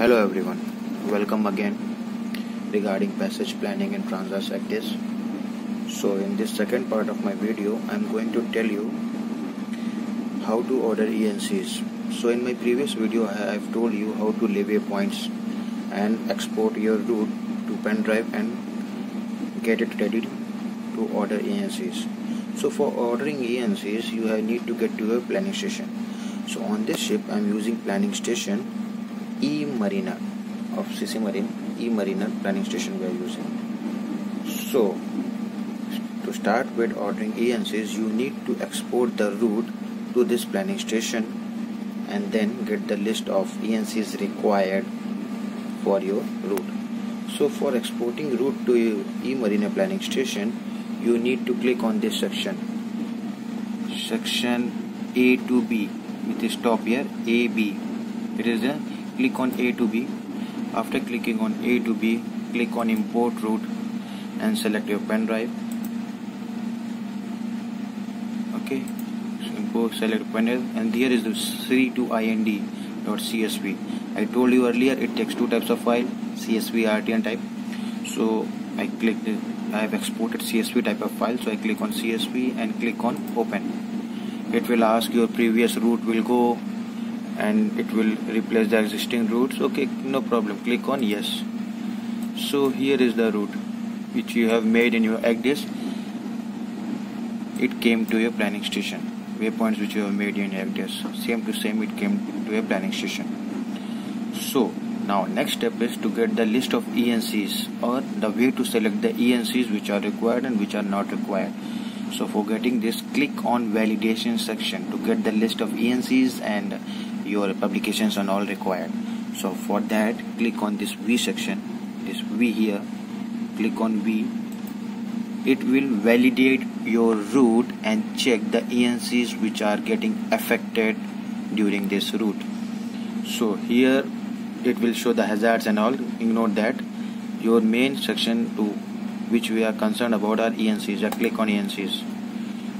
Hello everyone, welcome again regarding passage planning in Transverse Actis. So in this second part of my video, I am going to tell you how to order ENCs. So in my previous video, I have told you how to levy points and export your route to pen drive and get it ready to order ENCs. So for ordering ENCs, you need to get to a planning station. So on this ship, I am using planning station E-Mariner of CC Marine. E-Mariner planning station we are using. So to start with ordering ENCs, you need to export the route to this planning station and then get the list of ENCs required for your route. So for exporting route to E-Mariner planning station, you need to click on this section A to B, with this top here AB. It is a click on A to B. After clicking on A to B, click on import route and select your pen drive. Okay, so import, select pen drive, and here is the sri2ind.csv. I told you earlier it takes two types of file, CSV, RTN type. So I clicked it. I have exported CSV type of file, so I click on CSV and click on open. It will ask your previous route will go and it will replace the existing routes. Okay, no problem, click on yes. So here is the route which you have made in your ACDIS. It came to your planning station. Waypoints which you have made in ACDIS, same to same, it came to a planning station. So now next step is to get the list of ENCs, or the way to select the ENCs which are required and which are not required. So for getting this, click on validation section to get the list of ENCs and your publications and all required. So for that, click on this V section, this V here, click on V. It will validate your route and check the ENCs which are getting affected during this route. So here it will show the hazards and all. Ignore that. Your main section to which we are concerned about are ENCs. I click on ENCs.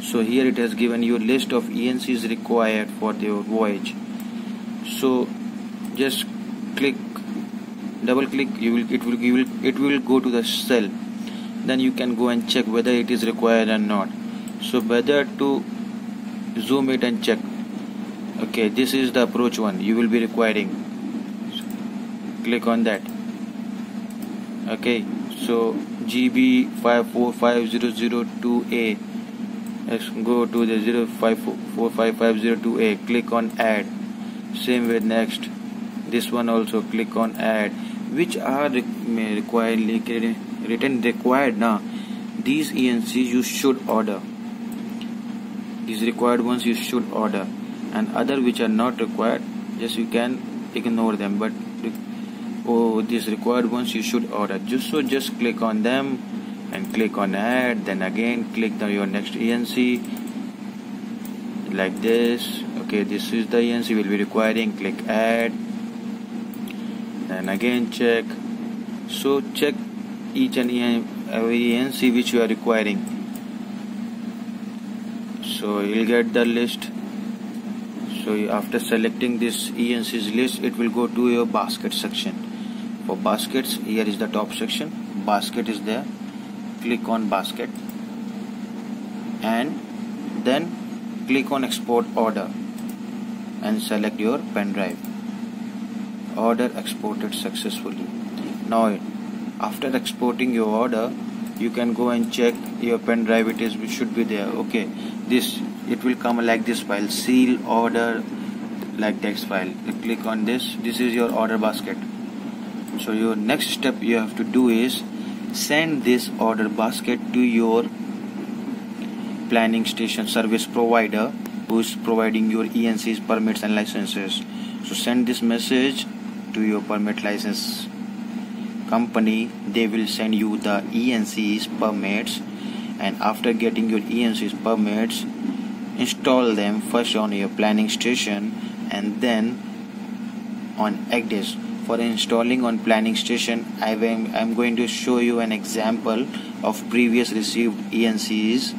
So here it has given you a list of ENCs required for your voyage. So just double click, it will go to the cell. Then you can go and check whether it is required or not. So better to zoom it and check. Okay, this is the approach one you will be requiring. So click on that. Okay, so GB 545002A. Let's go to the 0545502A. Click on add. Same with next. This one also click on add. Which are required, written required now. These ENCs you should order. These required ones you should order, and other which are not required, just you can ignore them. But these required ones you should order. Just click on them and click on add. Then again click your next ENC like this. Okay, this is the ENC will be requiring. Click add. Then again check. So check each and every ENC which you are requiring. So you'll get the list. So after selecting this ENC's list, it will go to your basket section. For baskets, here is the top section. Basket is there. Click on basket and then click on export order and select your pen drive. Order exported successfully. Now after exporting your order, you can go and check your pen drive. It should be there. Okay, it will come like this file, seal order like text file. You click on this. This is your order basket. So your next step you have to do is send this order basket to your planning station service provider who is providing your ENCs, permits and licenses. So send this message to your permit license company. They will send you the ENCs, permits, and after getting your ENCs, permits, install them first on your planning station and then on ACDIS. For installing on planning station, I'm going to show you an example of previous received ENCs,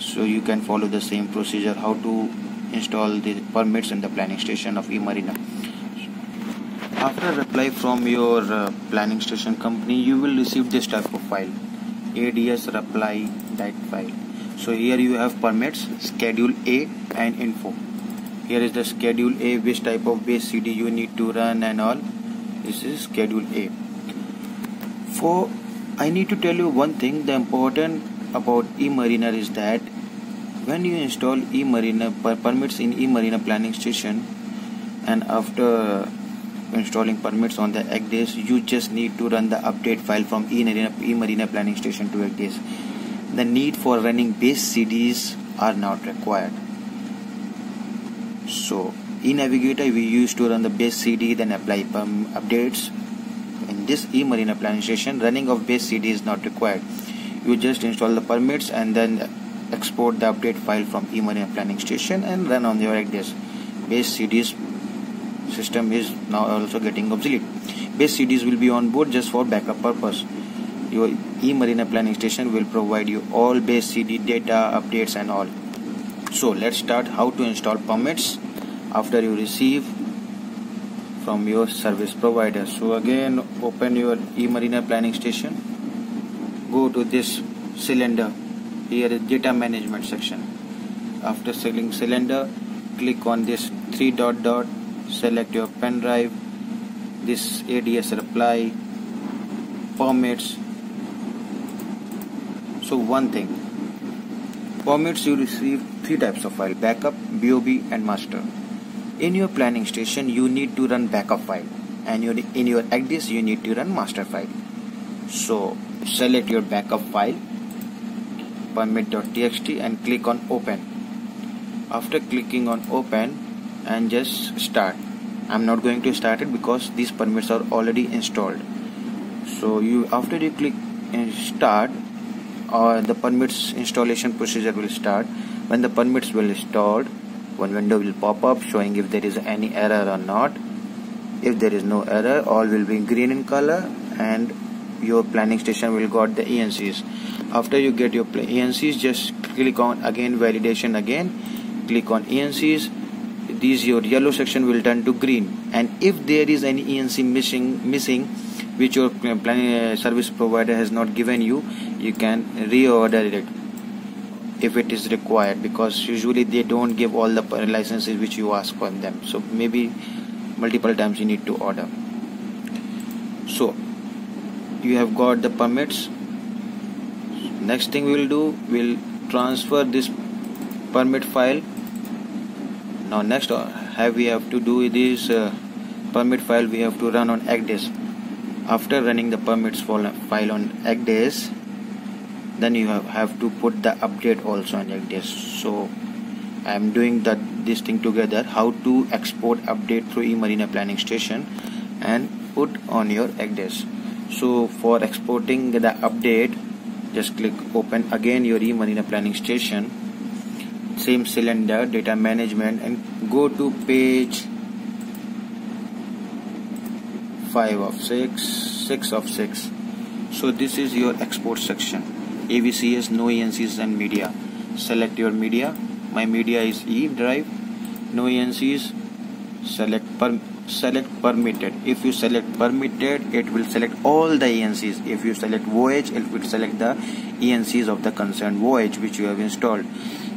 so you can follow the same procedure how to install the permits in the planning station of E-Mariner. After reply from your planning station company, you will receive this type of file, ADS reply that file. So here you have permits, schedule A and info. Here is the schedule A, which type of base CD you need to run and all. This is schedule A. I need to tell you one thing. The important about eMariner is that when you install eMariner permits in eMariner planning station, and after installing permits on the Agdis, you just need to run the update file from eMariner planning station to Agdis. The need for running base CDs are not required. So in Navigator we used to run the base CD, then apply updates. In this eMariner planning station, running of base CD is not required. You just install the permits and then export the update file from eMariner planning station and run on your Agdis. Base CDs system is now also getting obsolete. Base CDs will be on board just for backup purpose. Your eMariner planning station will provide you all base CD data, updates and all. So let's start how to install permits after you receive from your service provider. So again, open your eMariner planning station, go to this cylinder. Here is data management section. After selecting cylinder, click on this three dot, select your pen drive, this ADS reply, permits. So one thing, permits you receive three types of file: backup, BOB and master. In your planning station you need to run backup file, and in your Agdis you need to run master file. So select your backup file, permit.txt, and click on open. After clicking on open and just start. I'm not going to start it because these permits are already installed. So after you click start, the permits installation procedure will start. When the permits will installed, one window will pop up showing if there is any error or not. If there is no error, all will be green in color and your planning station will got the ENCs. After you get your ENCs, just click on again validation again, click on ENCs. Your yellow section will turn to green, and if there is any ENC missing which your service provider has not given you, you can reorder it if it is required, because usually they don't give all the licenses which you ask for them. So maybe multiple times you need to order. So you have got the permits. Next thing we will do, we'll transfer this permit file. Now next we have to do this permit file we have to run on Agdis. After running the permits file on Agdis, then you have to put the update also on Agdis. So I am doing this thing together, how to export update through eMariner planning station and put on your Agdis. So for exporting the update, just click open again your eMariner planning station, same cylinder, data management, and go to page 5 of 6 of 6. So this is your export section, AVCS, no ENCs and media. Select your media. My media is E drive, no ENCs. Select permitted. If you select permitted, it will select all the ENCs. If you select voyage, it will select the ENCs of the concerned voyage which you have installed.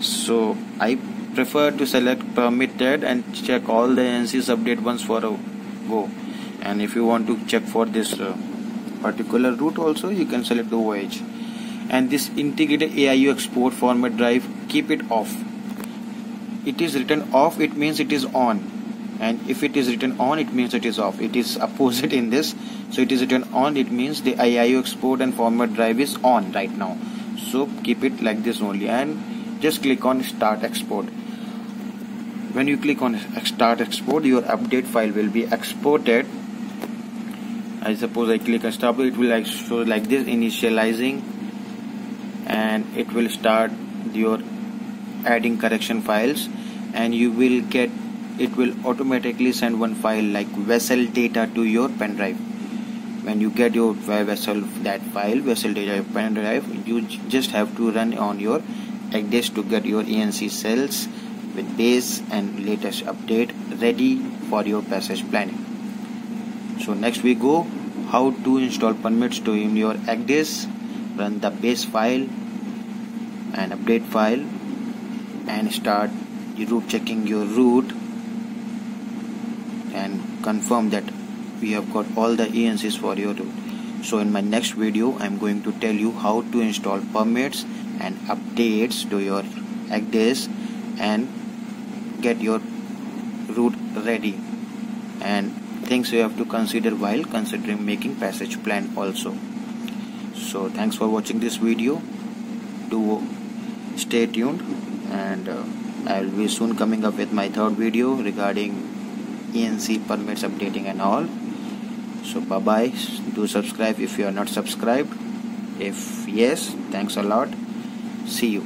So I prefer to select permitted and check all the ENCs update once for a go. And if you want to check for this particular route also, you can select the voyage. And this integrated AIO export format drive, keep it off. It is written off, it means it is on, and if it is written on, it means it is off. It is opposite in this. So it is written on, it means the AIO export and format drive is on right now. So keep it like this only, and just click on start export. When you click on start export, your update file will be exported. I suppose I click on stop, it will show like this, initializing, and it will start your adding correction files, and you will get, it will automatically send one file like vessel data to your pen drive. When you get your vessel data pen drive, you just have to run on your Agdis to get your ENC cells with base and latest update ready for your passage planning. So next we go how to install permits to in your ACDIS. Run the base file and update file and start root checking your root and confirm that we have got all the ENCs for your root. So in my next video I'm going to tell you how to install permits and updates to your ACDIS and get your root ready, and things you have to consider while considering making passage plan also. So thanks for watching this video. Do stay tuned, and I will be soon coming up with my third video regarding ENC permits updating and all. So bye bye. Do subscribe if you are not subscribed. If yes, thanks a lot. See you.